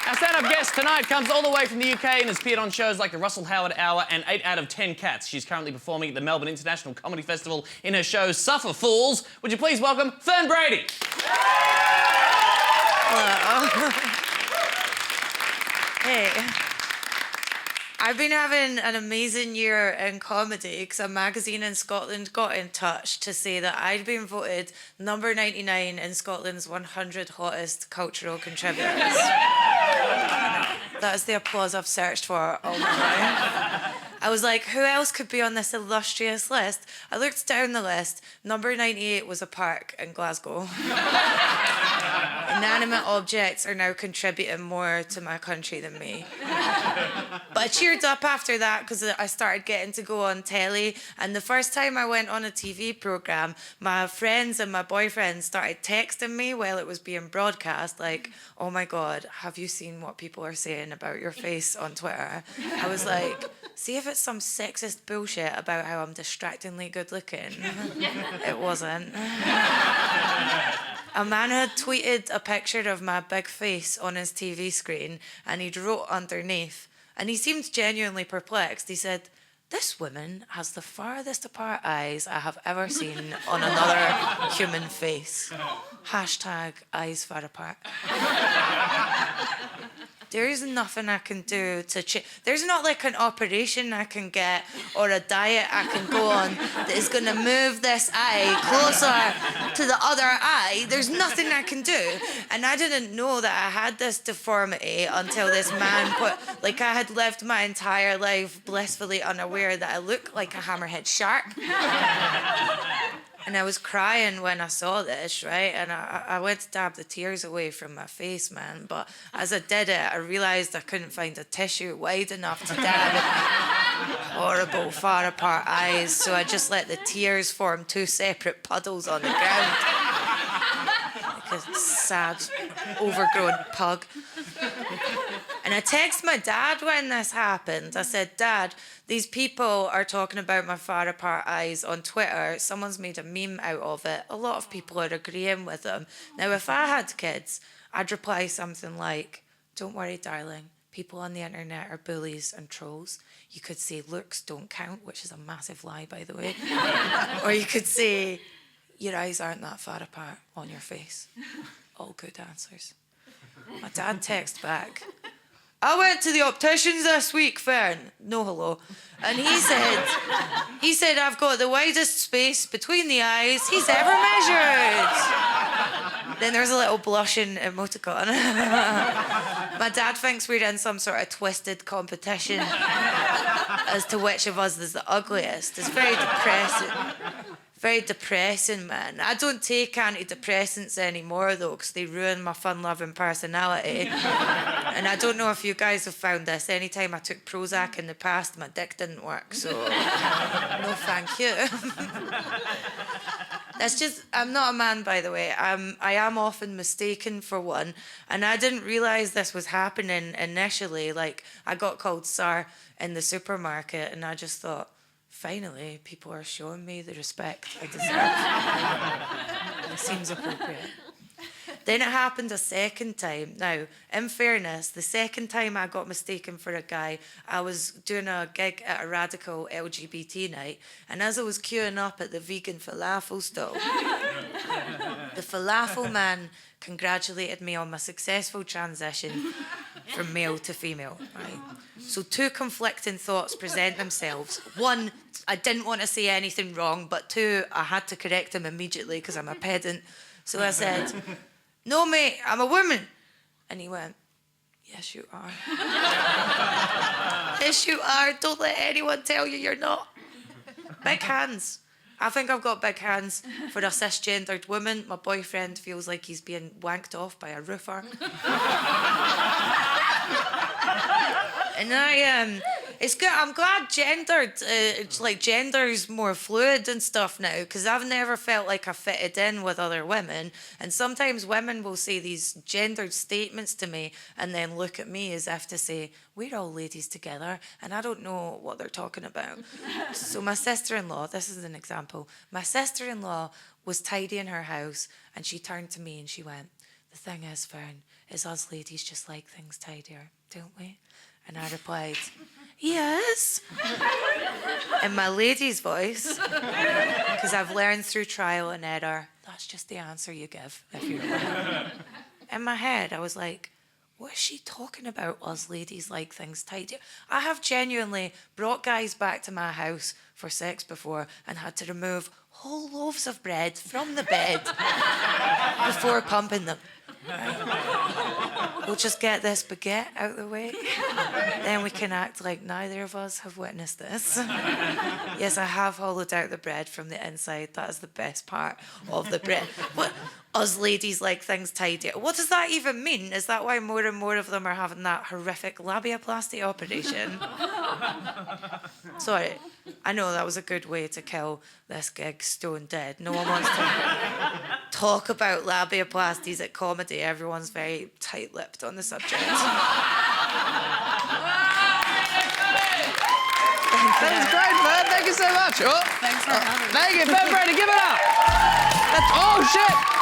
Our stand-up guest tonight comes all the way from the UK and has appeared on shows like the Russell Howard Hour and 8 out of 10 Cats. She's currently performing at the Melbourne International Comedy Festival in her show Suffer Fools. Would you please welcome Fern Brady? Hello. Hey. I've been having an amazing year in comedy because a magazine in Scotland got in touch to say that I'd been voted number 99 in Scotland's 100 hottest cultural contributors. That's the applause I've searched for all my life. I was like, who else could be on this illustrious list? I looked down the list. Number 98 was a park in Glasgow. Inanimate objects are now contributing more to my country than me. But I cheered up after that because I started getting to go on telly. And the first time I went on a TV programme, my friends and my boyfriend started texting me while it was being broadcast, like, oh my God, have you seen what people are saying about your face on Twitter? I was like, see if it's some sexist bullshit about how I'm distractingly good looking. It wasn't. A man had tweeted a picture of my big face on his TV screen and he'd wrote underneath, and he seemed genuinely perplexed. He said, "This woman has the farthest apart eyes I have ever seen on another human face. Hashtag eyes far apart." There's nothing I can do to change. There's not like an operation I can get or a diet I can go on that is going to move this eye closer to the other eye. There's nothing I can do. And I didn't know that I had this deformity until this man put, like, I had lived my entire life blissfully unaware that I look like a hammerhead shark. And I was crying when I saw this, right? And I went to dab the tears away from my face, man. But as I did it, I realised I couldn't find a tissue wide enough to dab my horrible, far apart eyes. So I just let the tears form two separate puddles on the ground. Like a sad, overgrown pug. And I texted my dad when this happened. I said, "Dad, these people are talking about my far apart eyes on Twitter. Someone's made a meme out of it. A lot of people are agreeing with them. Now, if I had kids, I'd reply something like, 'Don't worry, darling. People on the internet are bullies and trolls.' You could say looks don't count," which is a massive lie, by the way. Or you could say, "Your eyes aren't that far apart on your face." All good answers. My dad texted back, "I went to the opticians this week, Fern." No hello. And he said, "I've got the widest space between the eyes he's ever measured." Then there's a little blushing emoticon. My dad thinks we're in some sort of twisted competition as to which of us is the ugliest. It's very depressing. Very depressing, man. I don't take antidepressants anymore, though, because they ruin my fun-loving personality. And I don't know if you guys have found this. Anytime I took Prozac in the past, my dick didn't work, so no thank you. That's just, I'm not a man, by the way. I am often mistaken for one, and I didn't realise this was happening initially. Like, I got called sir in the supermarket, and I just thought, finally, people are showing me the respect I deserve. It seems appropriate. Then it happened a second time. Now, in fairness, the second time I got mistaken for a guy, I was doing a gig at a radical LGBT night, and as I was queuing up at the vegan falafel stall, the falafel man congratulated me on my successful transition from male to female, right? So two conflicting thoughts present themselves. One, I didn't want to say anything wrong, but two, I had to correct him immediately because I'm a pedant. So I said, "No, mate, I'm a woman." And he went, "Yes, you are." "Yes, you are. Don't let anyone tell you you're not." Big hands. I think I've got big hands for a cisgendered woman. My boyfriend feels like he's being wanked off by a roofer. And it's good. I'm glad it's like gender's more fluid and stuff now, because I've never felt like I fitted in with other women. And sometimes women will say these gendered statements to me and then look at me as if to say, "We're all ladies together," and I don't know what they're talking about. So my sister-in-law, this is an example. My sister-in-law was tidying her house and she turned to me and she went, "The thing is, Fern, is us ladies just like things tidier, don't we? And I replied, yes. In my lady's voice, because I've learned through trial and error, that's just the answer you give if you're a woman. In my head, I was like, what is she talking about, us ladies like things tidier? I have genuinely brought guys back to my house for sex before and had to remove whole loaves of bread from the bed before pumping them. Right? We'll just get this baguette out of the way. Then we can act like neither of us have witnessed this. Yes, I have hollowed out the bread from the inside. That is the best part of the bread. What? Us ladies like things tidy. What does that even mean? Is that why more and more of them are having that horrific labiaplasty operation? Sorry, I know that was a good way to kill this gig stone dead. No one wants to talk about labiaplasties at comedy. Everyone's very tight-lipped on the subject. That was great, Fern. Thank you so much. Oh. Thanks for having me. Thank you, Fern Brady. Give it up. Oh, shit.